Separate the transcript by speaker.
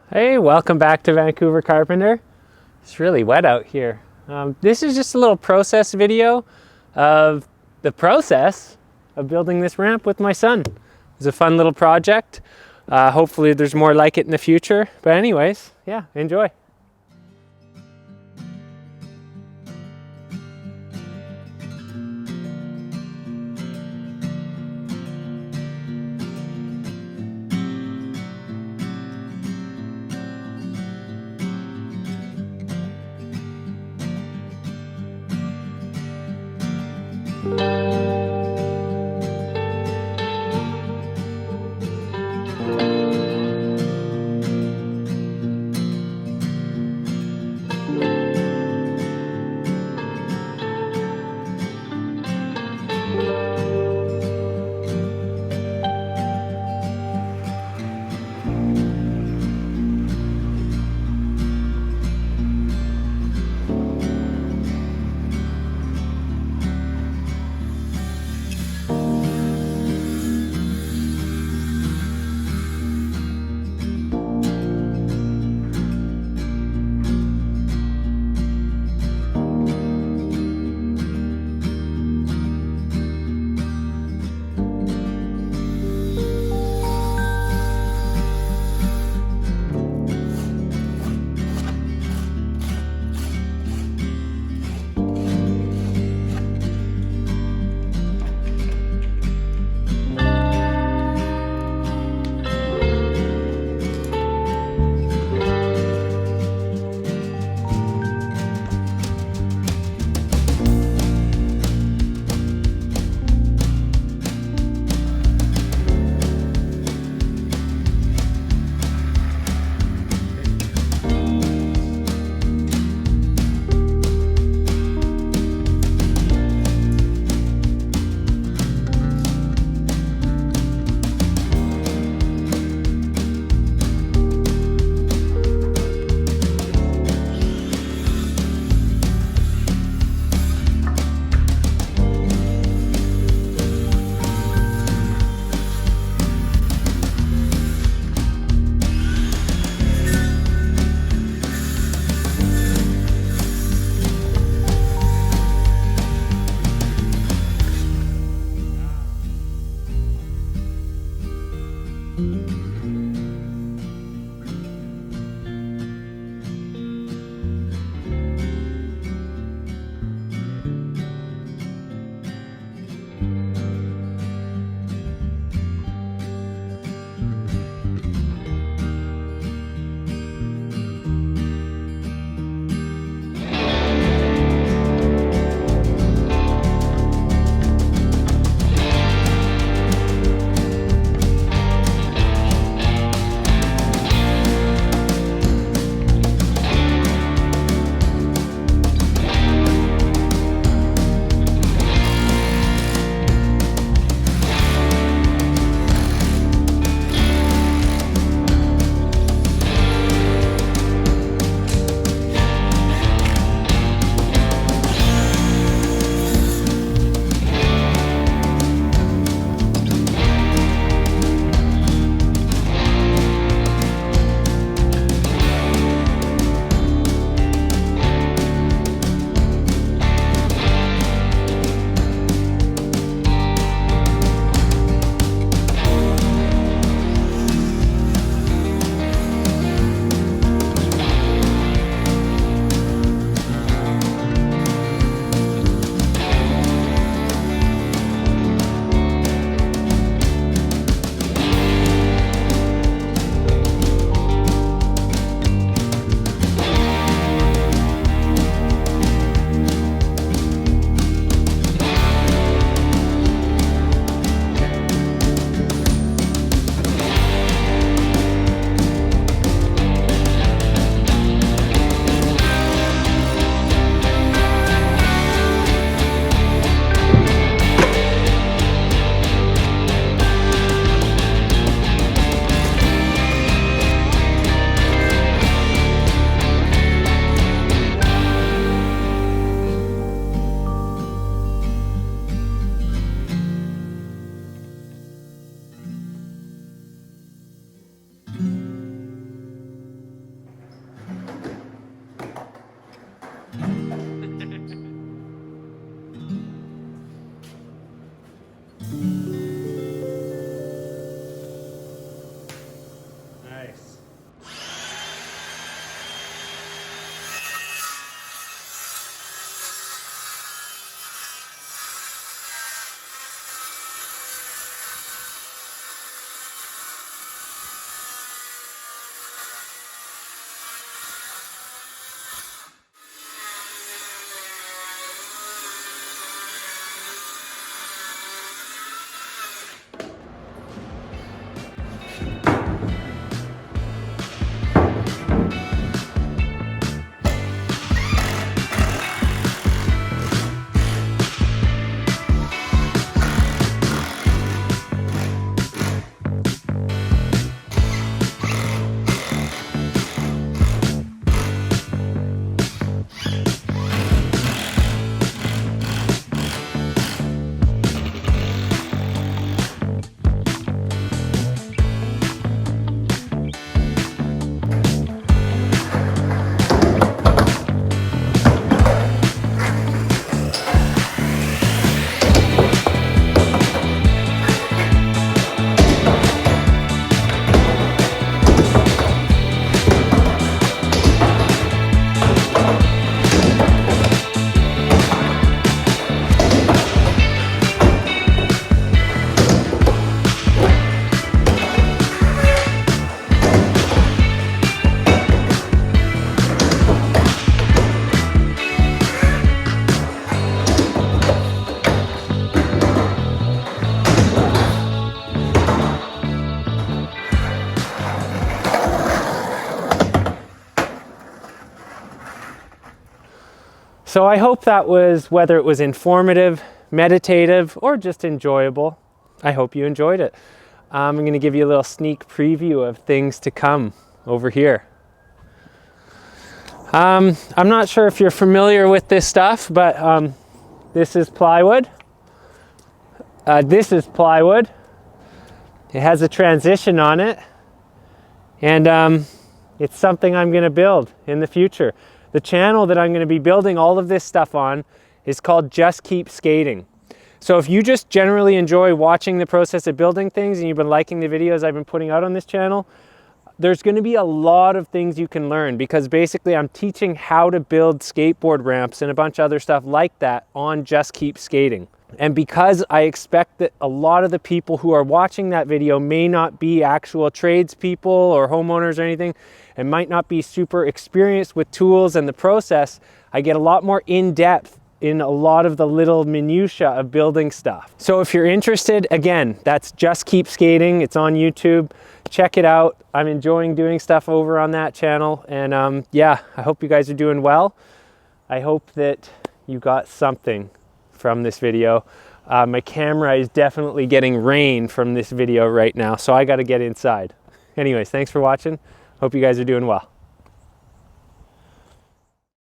Speaker 1: Hey, welcome back to Vancouver Carpenter. It's really wet out here. This is just a little process video of the process of building this ramp with my son. It was a fun little project. Hopefully there's more like it in the future. But anyways, yeah, enjoy. So I hope that was, whether it was informative, meditative, or just enjoyable, I hope you enjoyed it. I'm going to give you a little sneak preview of things to come over here. I'm not sure if you're familiar with this stuff, but this is plywood. This is plywood. It has a transition on it, and it's something I'm going to build in the future. The channel that I'm going to be building all of this stuff on is called Just Keep Skating. So if you just generally enjoy watching the process of building things and you've been liking the videos I've been putting out on this channel, there's going to be a lot of things you can learn, because basically I'm teaching how to build skateboard ramps and a bunch of other stuff like that on Just Keep Skating. And because I expect that a lot of the people who are watching that video may not be actual tradespeople or homeowners or anything, and might not be super experienced with tools and the process, I get a lot more in-depth in a lot of the little minutia of building stuff. So if you're interested, again, that's Just Keep Skating. It's on YouTube. Check it out. I'm enjoying doing stuff over on that channel. And yeah, I hope you guys are doing well. I hope that you got something from this video. My camera is definitely getting rain from this video right now, so I got to get inside. Anyways, thanks for watching. Hope you guys are doing well.